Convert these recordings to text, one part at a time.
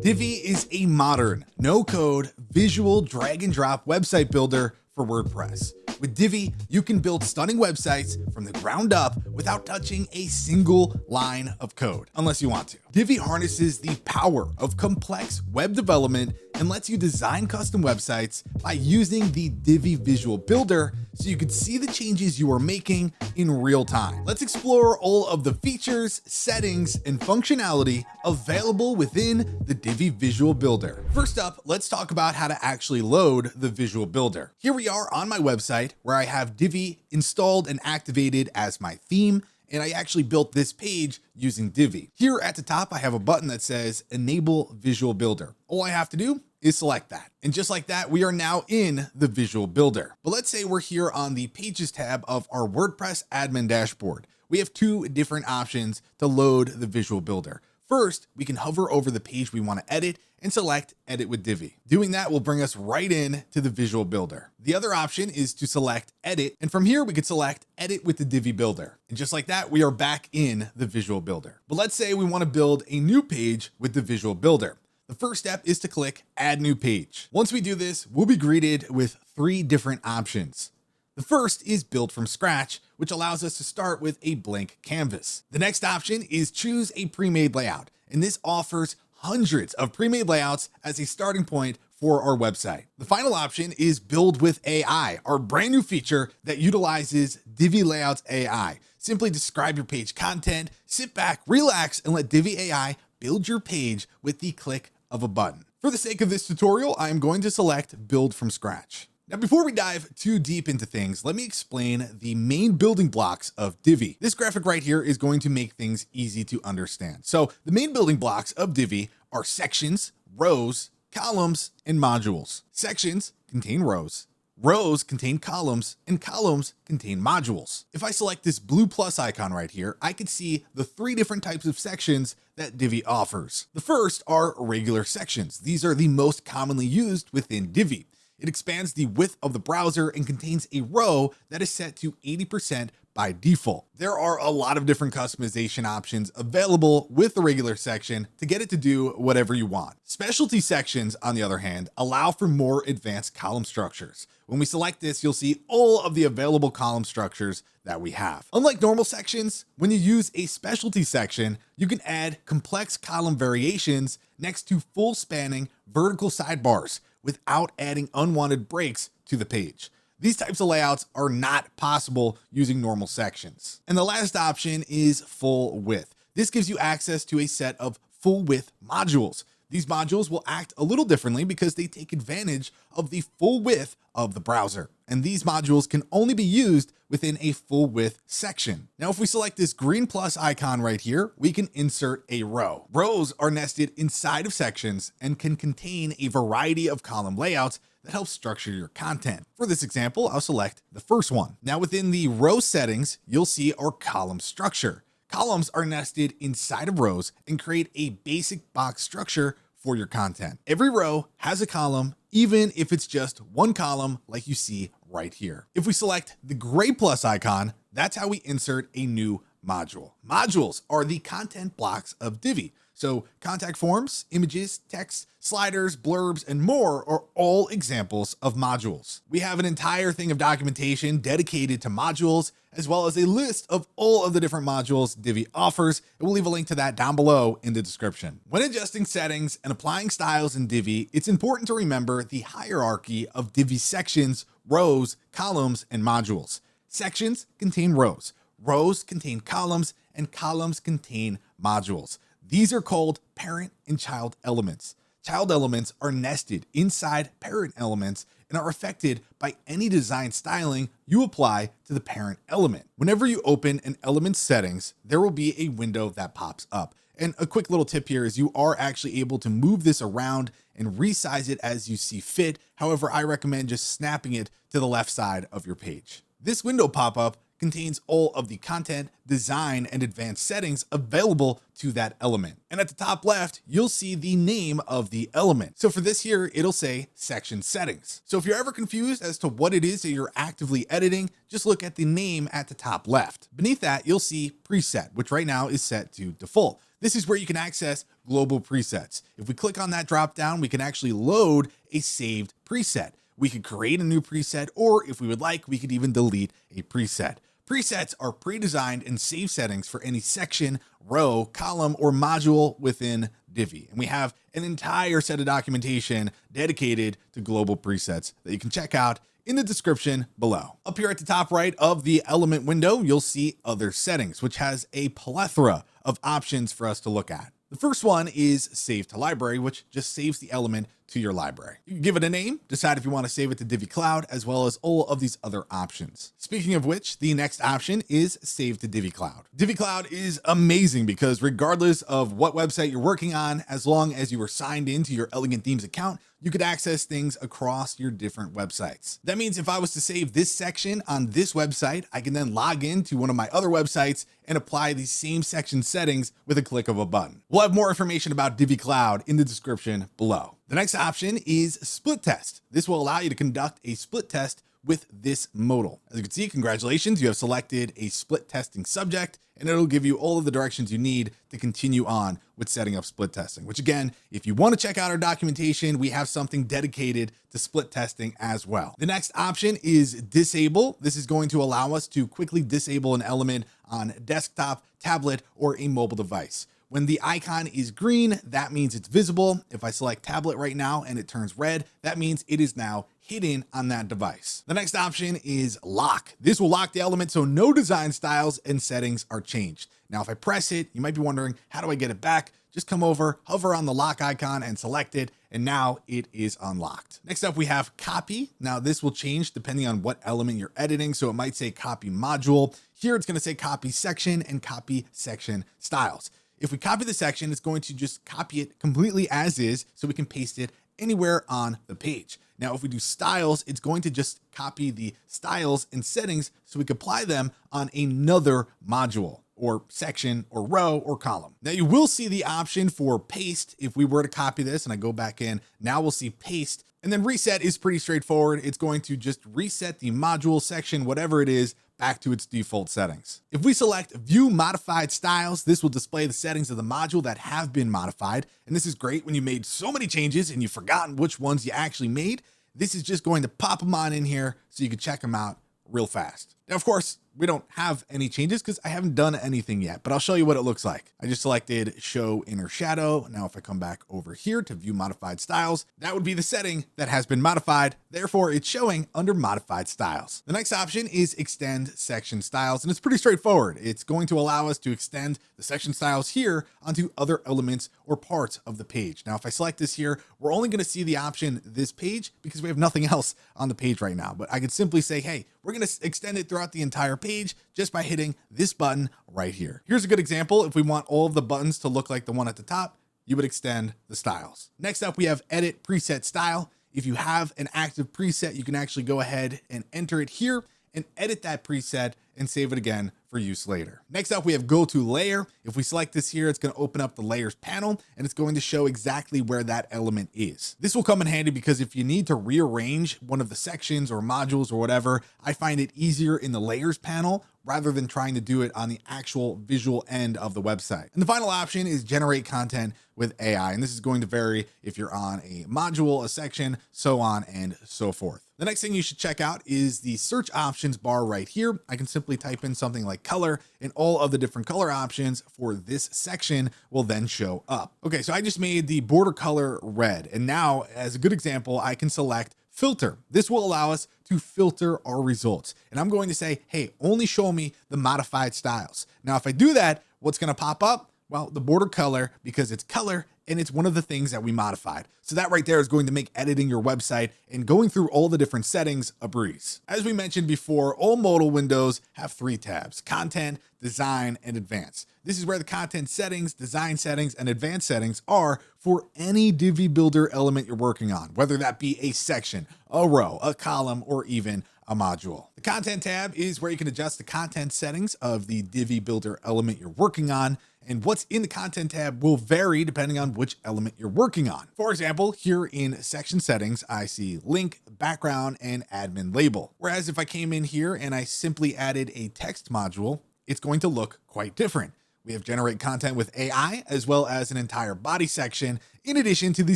Divi is a modern, no-code, visual drag-and-drop website builder for WordPress. With Divi, you can build stunning websites from the ground up without touching a single line of code, unless you want to. Divi harnesses the power of complex web development and lets you design custom websites by using the Divi Visual Builder so you can see the changes you are making in real time. Let's explore all of the features, settings, and functionality available within the Divi Visual Builder. First up, let's talk about how to actually load the Visual Builder. Here we are on my website where I have Divi installed and activated as my theme, and I actually built this page using Divi. Here at the top, I have a button that says Enable Visual Builder. All I have to do is select that. And just like that, we are now in the Visual Builder. But let's say we're here on the Pages tab of our WordPress admin dashboard. We have two different options to load the Visual Builder. First, we can hover over the page we want to edit and select Edit with Divi. Doing that will bring us right in to the Visual Builder. The other option is to select Edit, and from here we could select Edit with the Divi Builder. And just like that, we are back in the Visual Builder. But let's say we want to build a new page with the Visual Builder. The first step is to click Add New Page. Once we do this, we'll be greeted with three different options. The first is Build from Scratch, which allows us to start with a blank canvas. The next option is Choose a Pre-Made Layout, and this offers hundreds of pre-made layouts as a starting point for our website. The final option is Build with AI, our brand new feature that utilizes Divi Layouts AI. Simply describe your page content, sit back, relax, and let Divi AI build your page with the click of a button. For the sake of this tutorial, I am going to select Build from Scratch. Now, before we dive too deep into things, let me explain the main building blocks of Divi. This graphic right here is going to make things easy to understand. So the main building blocks of Divi are sections, rows, columns, and modules. Sections contain rows. Rows contain columns, and columns contain modules. If I select this blue plus icon right here, I can see the three different types of sections that Divi offers. The first are regular sections. These are the most commonly used within Divi. It expands the width of the browser and contains a row that is set to 80% by default. There are a lot of different customization options available with the regular section to get it to do whatever you want. Specialty sections, on the other hand, allow for more advanced column structures. When we select this, you'll see all of the available column structures that we have. Unlike normal sections, when you use a specialty section, you can add complex column variations next to full spanning vertical sidebars without adding unwanted breaks to the page. These types of layouts are not possible using normal sections. And the last option is full width. This gives you access to a set of full width modules. These modules will act a little differently because they take advantage of the full width of the browser. And these modules can only be used within a full width section. Now, if we select this green plus icon right here, we can insert a row. Rows are nested inside of sections and can contain a variety of column layouts that help structure your content. For this example, I'll select the first one. Now, within the row settings, you'll see our column structure. Columns are nested inside of rows and create a basic box structure for your content. Every row has a column, even if it's just one column like you see right here. If we select the gray plus icon, that's how we insert a new module. Modules are the content blocks of Divi. So contact forms, images, text, sliders, blurbs, and more are all examples of modules. We have an entire thing of documentation dedicated to modules, as well as a list of all of the different modules Divi offers, and we'll leave a link to that down below in the description. When adjusting settings and applying styles in Divi, it's important to remember the hierarchy of Divi sections, rows, columns, and modules. Sections contain rows, rows contain columns, and columns contain modules. These are called parent and child elements. Child elements are nested inside parent elements and are affected by any design styling you apply to the parent element. Whenever you open an element's settings, there will be a window that pops up. And a quick little tip here is you are actually able to move this around and resize it as you see fit. However, I recommend just snapping it to the left side of your page. This window pop-up contains all of the content, design, and advanced settings available to that element. And at the top left, you'll see the name of the element. So for this here, it'll say section settings. So if you're ever confused as to what it is that you're actively editing, just look at the name at the top left. Beneath that, you'll see preset, which right now is set to default. This is where you can access global presets. If we click on that drop down, we can actually load a saved preset. We could create a new preset, or if we would like, we could even delete a preset. Presets are pre-designed and saved settings for any section, row, column, or module within Divi. And we have an entire set of documentation dedicated to global presets that you can check out in the description below. Up here at the top right of the element window, you'll see other settings, which has a plethora of options for us to look at. The first one is save to library, which just saves the element to your library. You can give it a name, decide if you want to save it to Divi Cloud, as well as all of these other options. Speaking of which, the next option is save to Divi Cloud. Divi Cloud is amazing because regardless of what website you're working on, as long as you are signed into your Elegant Themes account, you could access things across your different websites. That means if I was to save this section on this website, I can then log into one of my other websites and apply these same section settings with a click of a button. We'll have more information about Divi Cloud in the description below. The next option is split test. This will allow you to conduct a split test with this modal. As you can see, congratulations, you have selected a split testing subject, and it'll give you all of the directions you need to continue on with setting up split testing, which again, if you want to check out our documentation, we have something dedicated to split testing as well. The next option is disable. This is going to allow us to quickly disable an element on desktop, tablet, or a mobile device. When the icon is green, that means it's visible. If I select tablet right now and it turns red, that means it is now hidden on that device. The next option is lock. This will lock the element so no design styles and settings are changed. Now, if I press it, you might be wondering, how do I get it back? Just come over, hover on the lock icon and select it, and now it is unlocked. Next up, we have copy. Now, this will change depending on what element you're editing. So it might say copy module. Here, it's gonna say copy section and copy section styles. If we copy the section, it's going to just copy it completely as is, so we can paste it anywhere on the page. Now, if we do styles, it's going to just copy the styles and settings so we can apply them on another module or section or row or column. Now you will see the option for paste. If we were to copy this and I go back in, now we'll see paste, and then reset is pretty straightforward. It's going to just reset the module, section, whatever it is, back to its default settings. If we select view modified styles, this will display the settings of the module that have been modified. And this is great when you made so many changes and you've forgotten which ones you actually made. This is just going to pop them on in here so you can check them out real fast. Now, of course, we don't have any changes because I haven't done anything yet, but I'll show you what it looks like. I just selected show inner shadow. Now, if I come back over here to view modified styles, that would be the setting that has been modified. Therefore, it's showing under modified styles. The next option is extend section styles, and it's pretty straightforward. It's going to allow us to extend the section styles here onto other elements or parts of the page. Now, if I select this here, we're only going to see the option this page because we have nothing else on the page right now, but I could simply say, hey, we're going to extend it throughout the entire page just by hitting this button right here. Here's a good example. If we want all of the buttons to look like the one at the top, you would extend the styles. Next up, we have edit preset style. If you have an active preset, you can actually go ahead and enter it here and edit that preset and save it again for use later. Next up, we have go to layer. If we select this here, it's going to open up the layers panel and it's going to show exactly where that element is. This will come in handy because if you need to rearrange one of the sections or modules or whatever, I find it easier in the layers panel rather than trying to do it on the actual visual end of the website. And the final option is generate content with AI. And this is going to vary if you're on a module, a section, so on and so forth. The next thing you should check out is the search options bar right here. I can simply type in something like color and all of the different color options for this section will then show up. Okay, so I just made the border color red. And now as a good example, I can select filter. This will allow us to filter our results. And I'm going to say, hey, only show me the modified styles. Now, if I do that, what's going to pop up? Well, the border color, because it's color and it's one of the things that we modified. So that right there is going to make editing your website and going through all the different settings a breeze. As we mentioned before, all modal windows have 3 tabs: content, design, and advanced. This is where the content settings, design settings, and advanced settings are for any Divi Builder element you're working on, whether that be a section, a row, a column, or even a module. The content tab is where you can adjust the content settings of the Divi Builder element you're working on, and what's in the content tab will vary depending on which element you're working on. For example, here in section settings, I see link, background, and admin label. Whereas if I came in here and I simply added a text module, it's going to look quite different. We have generate content with AI, as well as an entire body section, in addition to the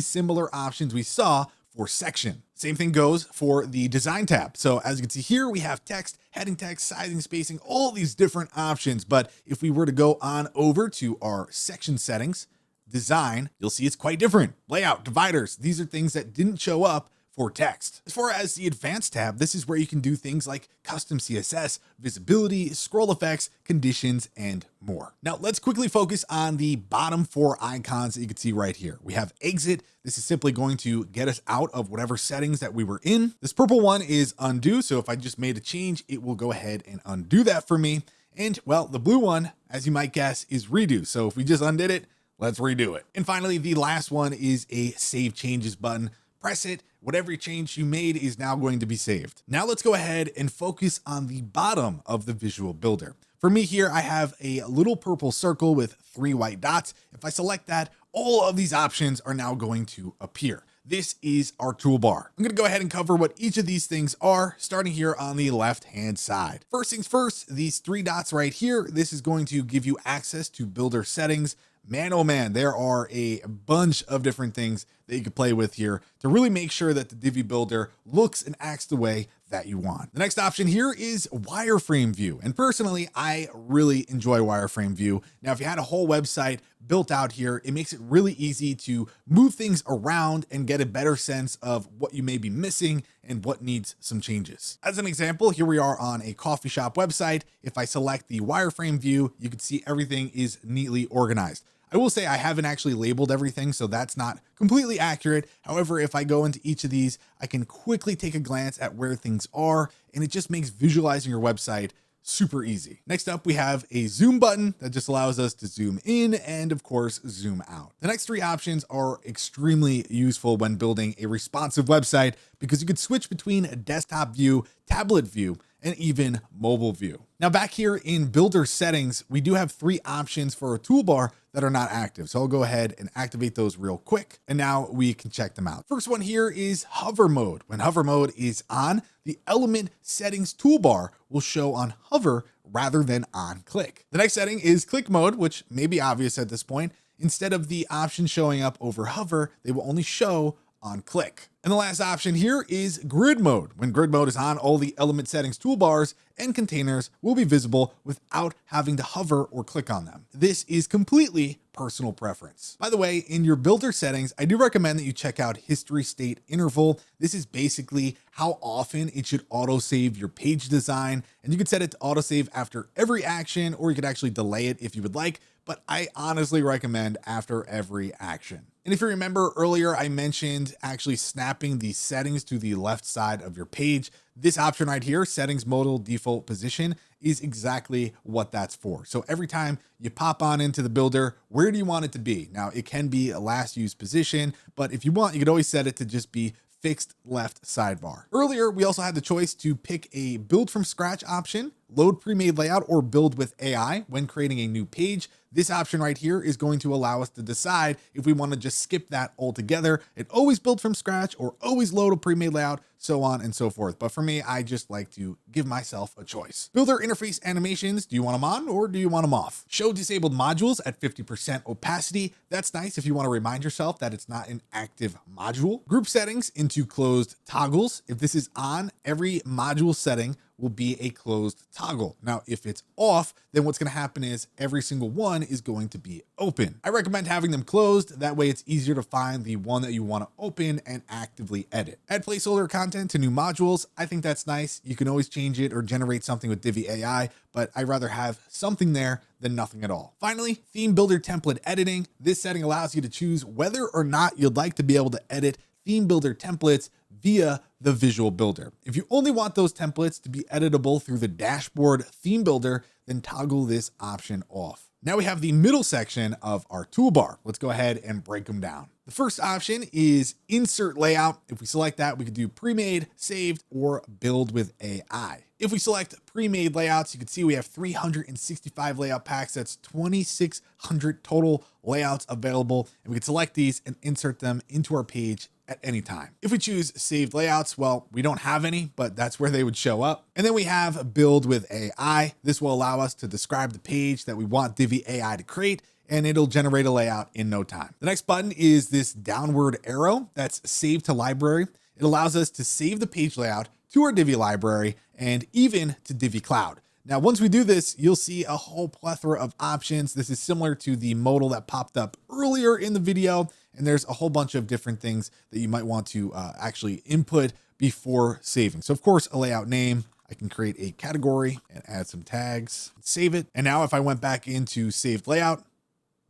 similar options we saw for section. Same thing goes for the design tab. So as you can see here, we have text, heading text, sizing, spacing, all these different options. But if we were to go on over to our section settings, design, you'll see it's quite different. Layout, dividers, these are things that didn't show up for text. As far as the advanced tab, this is where you can do things like custom CSS, visibility, scroll effects, conditions, and more. Now let's quickly focus on the bottom 4 icons that you can see right here. We have exit. This is simply going to get us out of whatever settings that we were in. This purple one is undo. So if I just made a change, it will go ahead and undo that for me. And well, the blue one, as you might guess, is redo. So if we just undid it, let's redo it. And finally, the last one is a save changes button. Press it. Whatever change you made is now going to be saved. Now let's go ahead and focus on the bottom of the visual builder. For me here, I have a little purple circle with 3 white dots. If I select that, all of these options are now going to appear. This is our toolbar. I'm gonna go ahead and cover what each of these things are, starting here on the left-hand side. First things first, these 3 dots right here, this is going to give you access to builder settings. Man, oh man, there are a bunch of different things that you can play with here to really make sure that the Divi builder looks and acts the way that you want. The next option here is wireframe view. And personally, I really enjoy wireframe view. Now, if you had a whole website built out here, it makes it really easy to move things around and get a better sense of what you may be missing and what needs some changes. As an example, here we are on a coffee shop website. If I select the wireframe view, you can see everything is neatly organized. I will say I haven't actually labeled everything, so that's not completely accurate. However, if I go into each of these, I can quickly take a glance at where things are, and it just makes visualizing your website super easy. Next up, we have a zoom button that just allows us to zoom in and of course, zoom out. The next 3 options are extremely useful when building a responsive website because you could switch between a desktop view, tablet view, and even mobile view. Now back here in builder settings, we do have 3 options for a toolbar that are not active. So I'll go ahead and activate those real quick. And now we can check them out. First one here is hover mode. When hover mode is on, the element settings toolbar will show on hover rather than on click. The next setting is click mode, which may be obvious at this point. Instead of the option showing up over hover, they will only show on click. And the last option here is grid mode. When grid mode is on, all the element settings toolbars and containers will be visible without having to hover or click on them. This is completely personal preference. By the way, in your builder settings, I do recommend that you check out history state interval. This is basically how often it should autosave your page design. And you can set it to autosave after every action, or you could actually delay it if you would like, but I honestly recommend after every action. And if you remember earlier, I mentioned actually snapping the settings to the left side of your page. This option right here, settings modal default position, is exactly what that's for. So every time you pop on into the builder, where do you want it to be? Now it can be a last used position, but if you want, you could always set it to just be fixed left sidebar. Earlier, we also had the choice to pick a build from scratch option, load pre-made layout, or build with AI when creating a new page. This option right here is going to allow us to decide if we want to just skip that altogether and always build from scratch or always load a pre-made layout, so on and so forth. But for me, I just like to give myself a choice. Builder interface animations, do you want them on or do you want them off? Show disabled modules at 50% opacity. That's nice if you want to remind yourself that it's not an active module. Group settings into closed toggles. If this is on, every module setting will be a closed toggle. Now, if it's off, then what's going to happen is every single one is going to be open. I recommend having them closed. That way it's easier to find the one that you want to open and actively edit. Add placeholder content to new modules. I think that's nice. You can always change it or generate something with Divi AI, but I'd rather have something there than nothing at all. Finally, theme builder template editing. This setting allows you to choose whether or not you'd like to be able to edit theme builder templates via the visual builder. If you only want those templates to be editable through the dashboard theme builder, then toggle this option off. Now we have the middle section of our toolbar. Let's go ahead and break them down. The first option is insert layout. If we select that, we could do pre-made, saved, or build with AI. If we select pre-made layouts, you can see we have 365 layout packs. That's 2,600 total layouts available. And we can select these and insert them into our page at any time. If we choose saved layouts, well, we don't have any, but that's where they would show up. And then we have build with AI. This will allow us to describe the page that we want Divi AI to create, and it'll generate a layout in no time. The next button is this downward arrow that's save to library. It allows us to save the page layout to our Divi library and even to Divi Cloud. Now, once we do this, you'll see a whole plethora of options. This is similar to the modal that popped up earlier in the video, and there's a whole bunch of different things that you might want to actually input before saving. So of course, a layout name, I can create a category and add some tags, save it. And now if I went back into saved layout,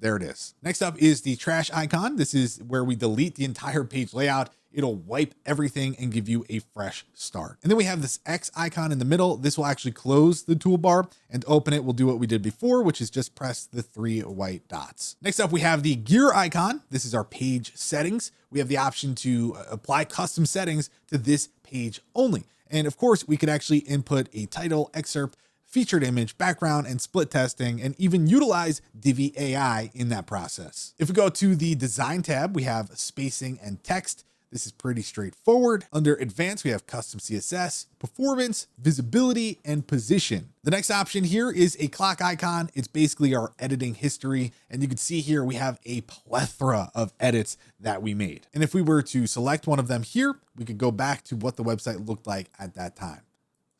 there it is. Next up is the trash icon. This is where we delete the entire page layout. It'll wipe everything and give you a fresh start. And then we have this X icon in the middle. This will actually close the toolbar, and open it will do what we did before, which is just press the 3 white dots. Next up, we have the gear icon. This is our page settings. We have the option to apply custom settings to this page only. And of course, we could actually input a title, excerpt, featured image, background, and split testing, and even utilize Divi AI in that process. If we go to the design tab, we have spacing and text. This is pretty straightforward. Under advanced, we have custom CSS, performance, visibility, and position. The next option here is a clock icon. It's basically our editing history. And you can see here, we have a plethora of edits that we made. And if we were to select one of them here, we could go back to what the website looked like at that time.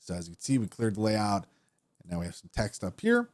So as you can see, we cleared the layout, and now we have some text up here.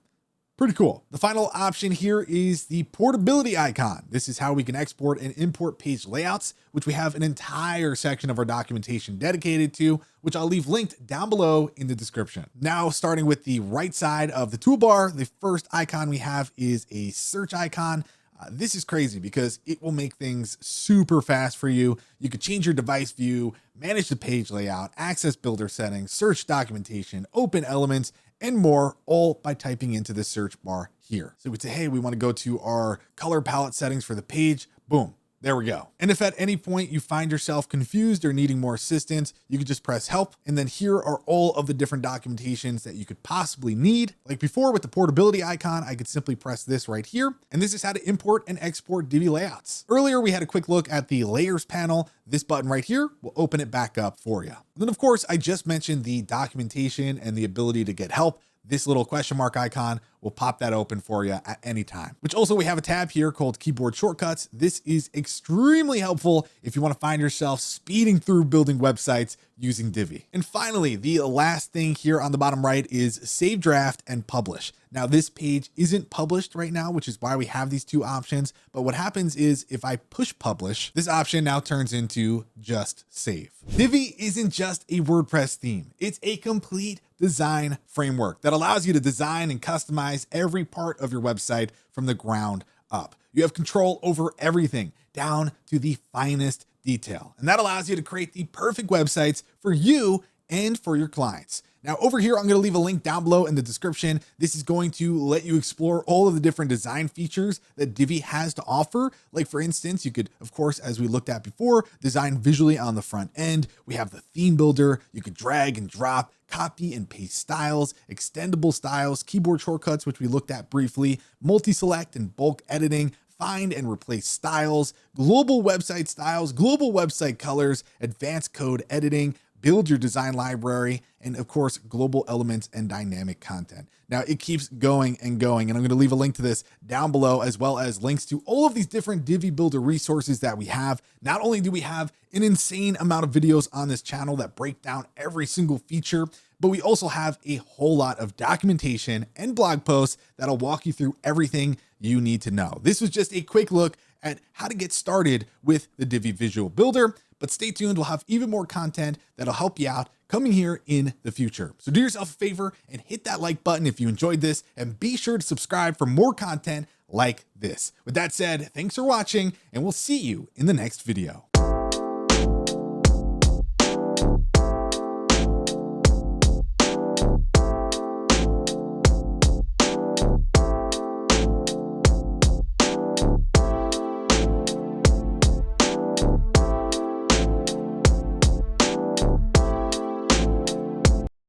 Pretty cool. The final option here is the portability icon. This is how we can export and import page layouts, which we have an entire section of our documentation dedicated to, which I'll leave linked down below in the description. Now, starting with the right side of the toolbar, the first icon we have is a search icon. This is crazy because it will make things super fast for you. You could change your device view, manage the page layout, access builder settings, search documentation, open elements, and more, all by typing into the search bar here. So we say, hey, we want to go to our color palette settings for the page. Boom. There we go. And if at any point you find yourself confused or needing more assistance, you could just press help. And then here are all of the different documentations that you could possibly need. Like before with the portability icon, I could simply press this right here. And this is how to import and export Divi layouts. Earlier, we had a quick look at the layers panel. This button right here will open it back up for you. And then of course, I just mentioned the documentation and the ability to get help. This little question mark icon will pop that open for you at any time. Which also, we have a tab here called keyboard shortcuts. This is extremely helpful if you want to find yourself speeding through building websites using Divi. And finally, the last thing here on the bottom right is save draft and publish. Now this page isn't published right now, which is why we have these two options. But what happens is if I push publish, this option now turns into just save. Divi isn't just a WordPress theme. It's a complete design framework that allows you to design and customize every part of your website from the ground up. You have control over everything down to the finest detail. And that allows you to create the perfect websites for you and for your clients. Now over here, I'm going to leave a link down below in the description. This is going to let you explore all of the different design features that Divi has to offer. Like for instance, you could, of course, as we looked at before, design visually on the front end. We have the theme builder. You could drag and drop, copy and paste styles, extendable styles, keyboard shortcuts, which we looked at briefly, multi-select and bulk editing, find and replace styles, global website styles, global website colors, advanced code editing, build your design library, and of course, global elements and dynamic content. Now it keeps going and going, and I'm going to leave a link to this down below, as well as links to all of these different Divi Builder resources that we have. Not only do we have an insane amount of videos on this channel that break down every single feature, but we also have a whole lot of documentation and blog posts that'll walk you through everything you need to know. This was just a quick look at how to get started with the Divi Visual Builder, but stay tuned. We'll have even more content that'll help you out coming here in the future. So do yourself a favor and hit that like button if you enjoyed this, and be sure to subscribe for more content like this. With that said, thanks for watching, and we'll see you in the next video.